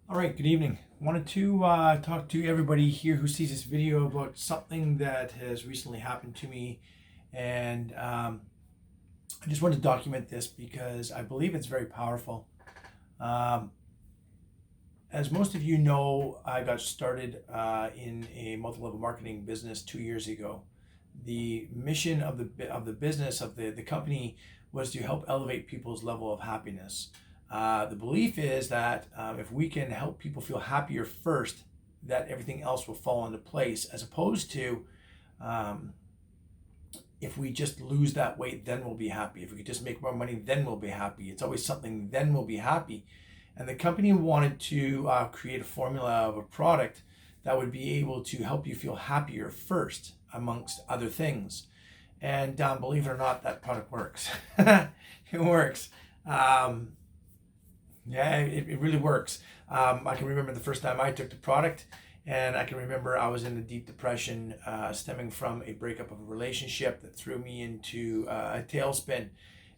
All right, good evening. Wanted to talk to everybody here who sees this video about something that has recently happened to me. And I just wanted to document this because I believe it's very powerful. Um, as most of you know, I got started in a multi-level marketing business 2 years ago. The mission of the business of the company was to help elevate people's level of happiness. The belief is that if we can help people feel happier first, that everything else will fall into place, as opposed to um, if we just lose that weight, then we'll be happy. If we could just make more money, then we'll be happy. It's always something, then we'll be happy. And the company wanted to create a formula of a product that would be able to help you feel happier first, amongst other things. And believe it or not, that product works. It works. Yeah, it really works. I can remember the first time I took the product, and I can remember I was in a deep depression stemming from a breakup of a relationship that threw me into a tailspin.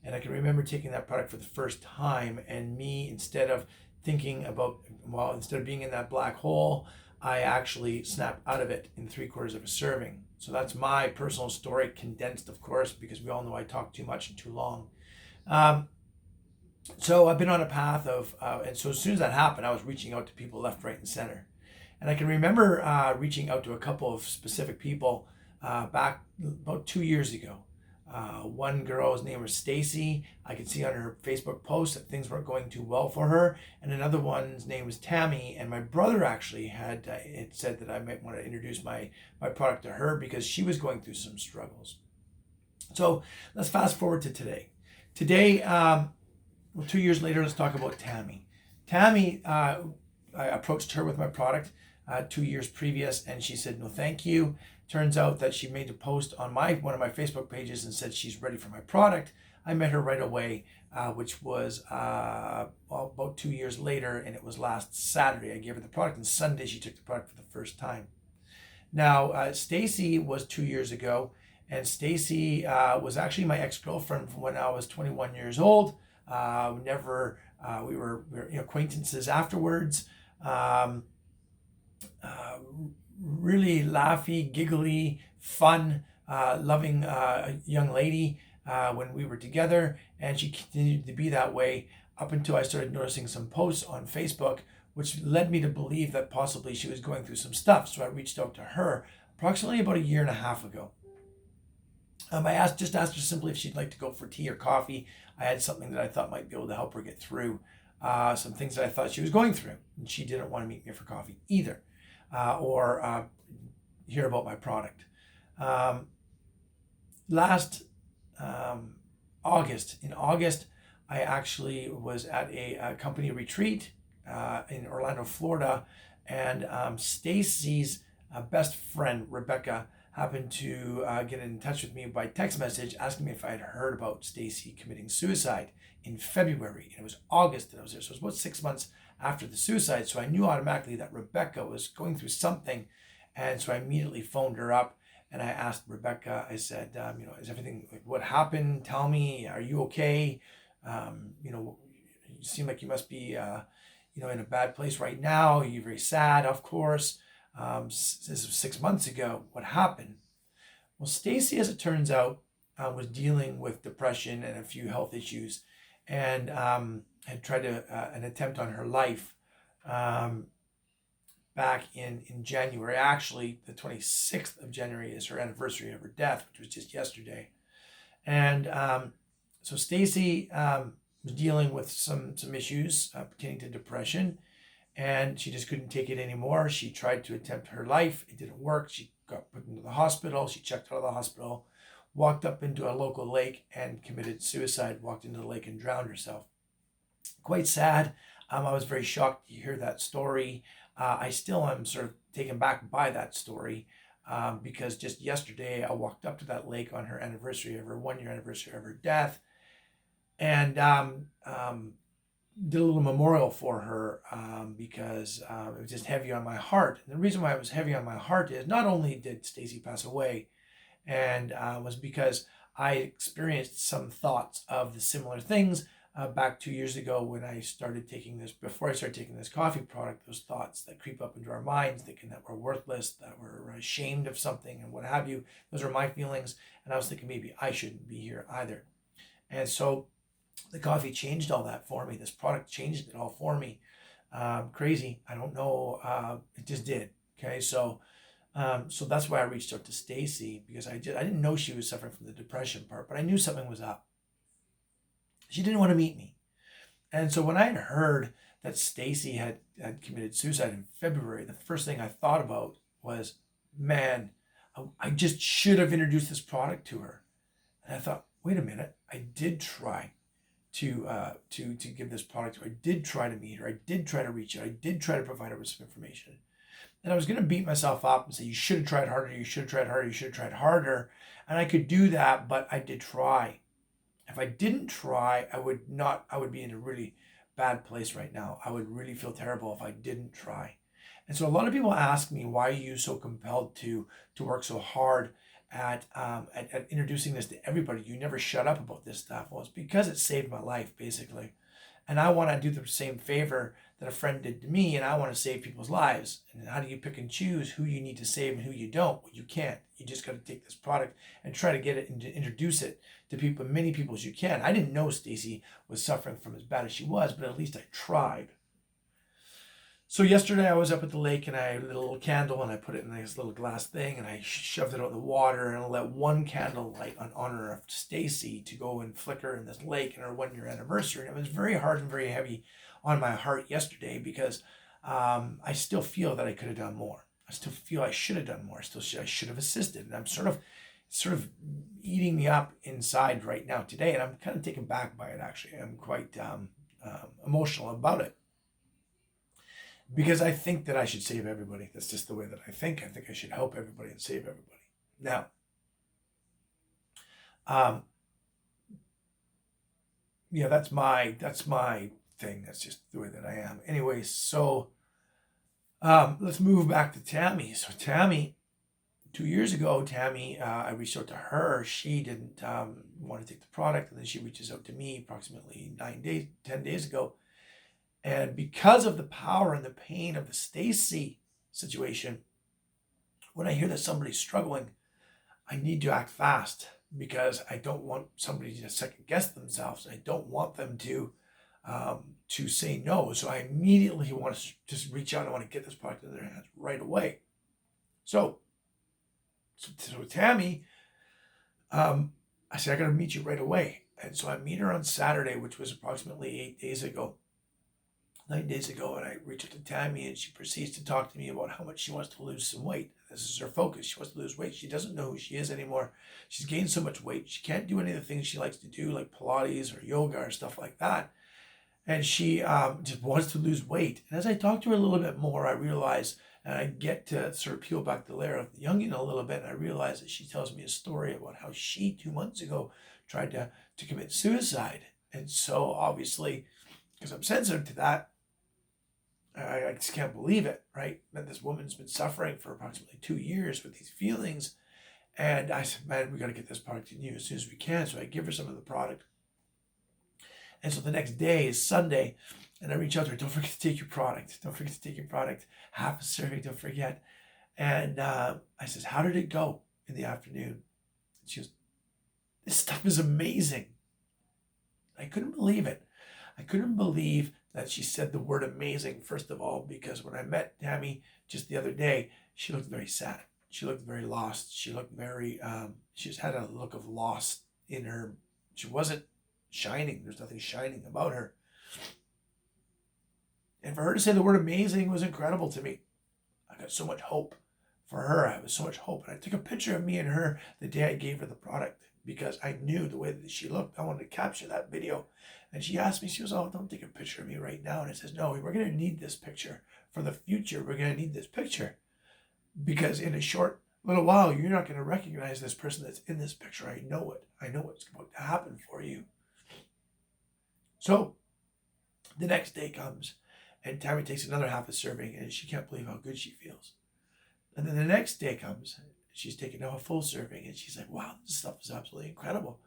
And I can remember taking that product for the first time, and me, instead of instead of being in that black hole, I actually snapped out of it in 3/4 of a serving. So that's my personal story, condensed, of course, because we all know I talk too much and too long. Um, so I've been on a path of, and so as soon as that happened, I was reaching out to people left, right, and center. And I can remember reaching out to a couple of specific people back about 2 years ago. One girl's name was Stacy. I could see on her Facebook post that things weren't going too well for her. And another one's name was Tammy. And my brother actually had it said that I might want to introduce my product to her because she was going through some struggles. So let's fast forward to today. Today, well, 2 years later, let's talk about Tammy. Tammy, I approached her with my product 2 years previous, and she said, no, thank you. Turns out that she made a post on one of my Facebook pages and said she's ready for my product. I met her right away, which was about 2 years later, and it was last Saturday. I gave her the product, and Sunday she took the product for the first time. Now, Stacy was 2 years ago, and Stacy was actually my ex-girlfriend from when I was 21 years old. We were acquaintances afterwards. Um, really laughy, giggly, fun, loving young lady when we were together, and she continued to be that way up until I started noticing some posts on Facebook, which led me to believe that possibly she was going through some stuff. So I reached out to her approximately about a year and a half ago. I just asked her simply if she'd like to go for tea or coffee. I had something that I thought might be able to help her get through some things that I thought she was going through. And she didn't want to meet me for coffee either, or hear about my product. Last August, I actually was at a company retreat in Orlando, Florida, and Stacy's best friend, Rebecca, happened to get in touch with me by text message asking me if I had heard about Stacy committing suicide in February. And it was August that I was there. So it was about 6 months after the suicide. So I knew automatically that Rebecca was going through something. And so I immediately phoned her up and I asked Rebecca, I said, is everything, like, what happened? Tell me, are you okay? You seem like you must be, in a bad place right now. You're very sad, of course. This was 6 months ago. What happened? Well, Stacy, as it turns out, was dealing with depression and a few health issues, and had tried an attempt on her life back in January. Actually, the 26th of January is her anniversary of her death, which was just yesterday. And so Stacy was dealing with some issues pertaining to depression, and she just couldn't take it anymore. She tried to attempt her life. It didn't work. She got put into the hospital. She checked out of the hospital, walked up into a local lake and committed suicide, walked into the lake and drowned herself. Quite sad. I was very shocked to hear that story. I still am sort of taken back by that story because just yesterday I walked up to that lake on her anniversary of her 1-year anniversary of her death, and did a little memorial for her because it was just heavy on my heart. And the reason why it was heavy on my heart is not only did Stacy pass away, and was because I experienced some thoughts of the similar things back 2 years ago when I started taking this, before I started taking this coffee product, those thoughts that creep up into our minds, thinking that we're worthless, that we're ashamed of something and what have you. Those are my feelings. And I was thinking maybe I shouldn't be here either. And so the coffee changed all that for me. This product changed it all for me. Crazy. I don't know. It just did. Okay. So that's why I reached out to Stacy, because I didn't know she was suffering from the depression part, but I knew something was up. She didn't want to meet me. And so when I had heard that Stacy had committed suicide in February, the first thing I thought about was, man, I just should have introduced this product to her. And I thought, wait a minute, I did try to give this product to her. I did try to meet her. I did try to reach her. I did try to provide her with some information. And I was going to beat myself up and say, you should have tried harder. You should have tried harder. You should have tried harder. And I could do that, but I did try. If I didn't try, I would be in a really bad place right now. I would really feel terrible if I didn't try. And so a lot of people ask me, why are you so compelled to work so hard at introducing this to everybody? You never shut up about this stuff. Well, it's because it saved my life, basically. And I want to do the same favor that a friend did to me, and I want to save people's lives. And how do you pick and choose who you need to save and who you don't? Well, you can't. You just got to take this product and try to get it and to introduce it to people, many people as you can. I didn't know Stacy was suffering from as bad as she was, but at least I tried. So yesterday I was up at the lake and I lit a little candle and I put it in this little glass thing and I shoved it out in the water and I let one candle light on honor of Stacy to go and flicker in this lake in our 1-year anniversary. And it was very hard and very heavy on my heart yesterday because I still feel that I could have done more. I still feel I should have done more. I should have assisted. And I'm sort of eating me up inside right now today. And I'm kind of taken back by it, actually. I'm quite emotional about it. Because I think that I should save everybody. That's just the way that I think. I think I should help everybody and save everybody. Now, that's my thing. That's just the way that I am. Anyway, so let's move back to Tammy. So Tammy, 2 years ago, I reached out to her. She didn't want to take the product, and then she reaches out to me approximately 10 days ago. And because of the power and the pain of the Stacy situation, when I hear that somebody's struggling, I need to act fast because I don't want somebody to second guess themselves. I don't want them to say no. So I immediately want to just reach out. I want to get this product in their hands right away. So Tammy, I said, I got to meet you right away. And so I meet her on Saturday, which was approximately 9 days ago, and I reach out to Tammy and she proceeds to talk to me about how much she wants to lose some weight. This is her focus. She wants to lose weight. She doesn't know who she is anymore. She's gained so much weight. She can't do any of the things she likes to do, like Pilates or yoga or stuff like that. And she just wants to lose weight. And as I talk to her a little bit more, I realize, and I get to sort of peel back the layer of the youngin a little bit, and I realize that she tells me a story about how she 2 months ago tried to commit suicide. And so obviously, because I'm sensitive to that, I just can't believe it, right? That this woman's been suffering for approximately 2 years with these feelings. And I said, man, we got to get this product to you as soon as we can. So I give her some of the product. And so the next day is Sunday. And I reach out to her, don't forget to take your product. Don't forget to take your product. Half a serving, don't forget. And I says, how did it go in the afternoon? And she goes, this stuff is amazing. I couldn't believe it. I couldn't believe that she said the word amazing, first of all, because when I met Tammy just the other day, she looked very sad. She looked very lost. She looked very, she just had a look of loss in her. She wasn't shining. There's nothing shining about her. And for her to say the word amazing was incredible to me. I got so much hope for her. I have so much hope. And I took a picture of me and her the day I gave her the product because I knew the way that she looked. I wanted to capture that video. And she asked me, she goes, oh, don't take a picture of me right now. And I says, no, we're going to need this picture for the future. We're going to need this picture because in a short little while, you're not going to recognize this person that's in this picture. I know it. I know what's about to happen for you. So the next day comes and Tammy takes another half a serving and she can't believe how good she feels. And then the next day comes, she's taking now a full serving and she's like, wow, this stuff is absolutely incredible.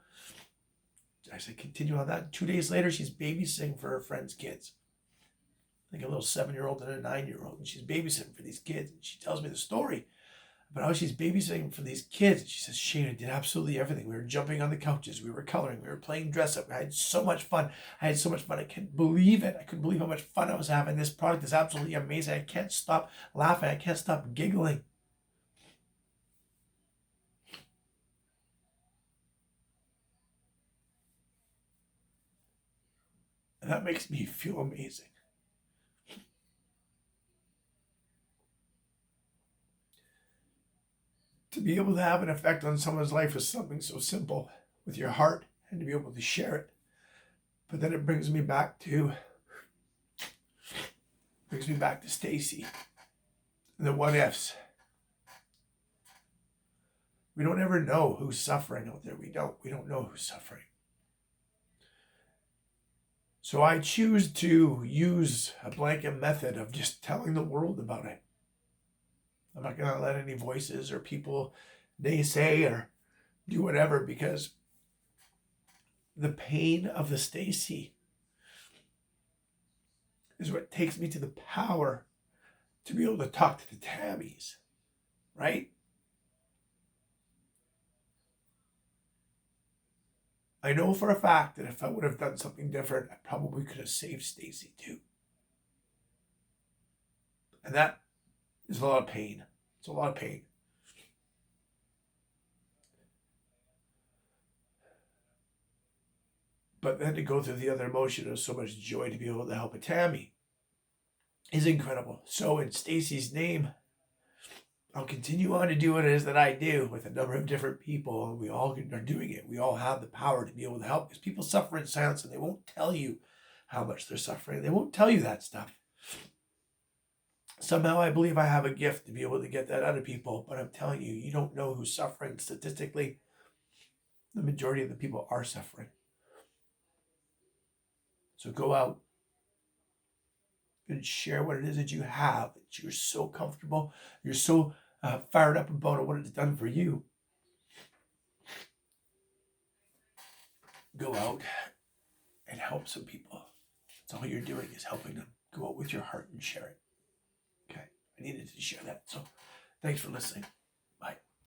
I said, continue on that. 2 days later, she's babysitting for her friend's kids, like a little 7-year-old and a 9-year-old. And she's babysitting for these kids. And she tells me the story about how she's babysitting for these kids. And she says, Shane, I did absolutely everything. We were jumping on the couches. We were coloring. We were playing dress up. I had so much fun. I couldn't believe it. I couldn't believe how much fun I was having. This product is absolutely amazing. I can't stop laughing. I can't stop giggling. And that makes me feel amazing. To be able to have an effect on someone's life with something so simple, with your heart, and to be able to share it. But then it brings me back to Stacy and the what ifs. We don't ever know who's suffering out there. We don't know who's suffering. So I choose to use a blanket method of just telling the world about it. I'm not going to let any voices or people naysay or do whatever, because the pain of the Stacy is what takes me to the power to be able to talk to the Tammys, right? I know for a fact that if I would have done something different, I probably could have saved Stacy too. And that is a lot of pain. It's a lot of pain. But then to go through the other emotion of so much joy to be able to help a Tammy is incredible. So in Stacy's name, I'll continue on to do what it is that I do with a number of different people, and we all are doing it. We all have the power to be able to help, because people suffer in silence and they won't tell you how much they're suffering. They won't tell you that stuff. Somehow I believe I have a gift to be able to get that out of people, but I'm telling you, you don't know who's suffering. Statistically, the majority of the people are suffering. So go out and share what it is that you have, that you're so comfortable, you're so fired up about what it's done for you. Go out and help some people. That's all you're doing, is helping them. Go out with your heart and share it. Okay, I needed to share that. So thanks for listening.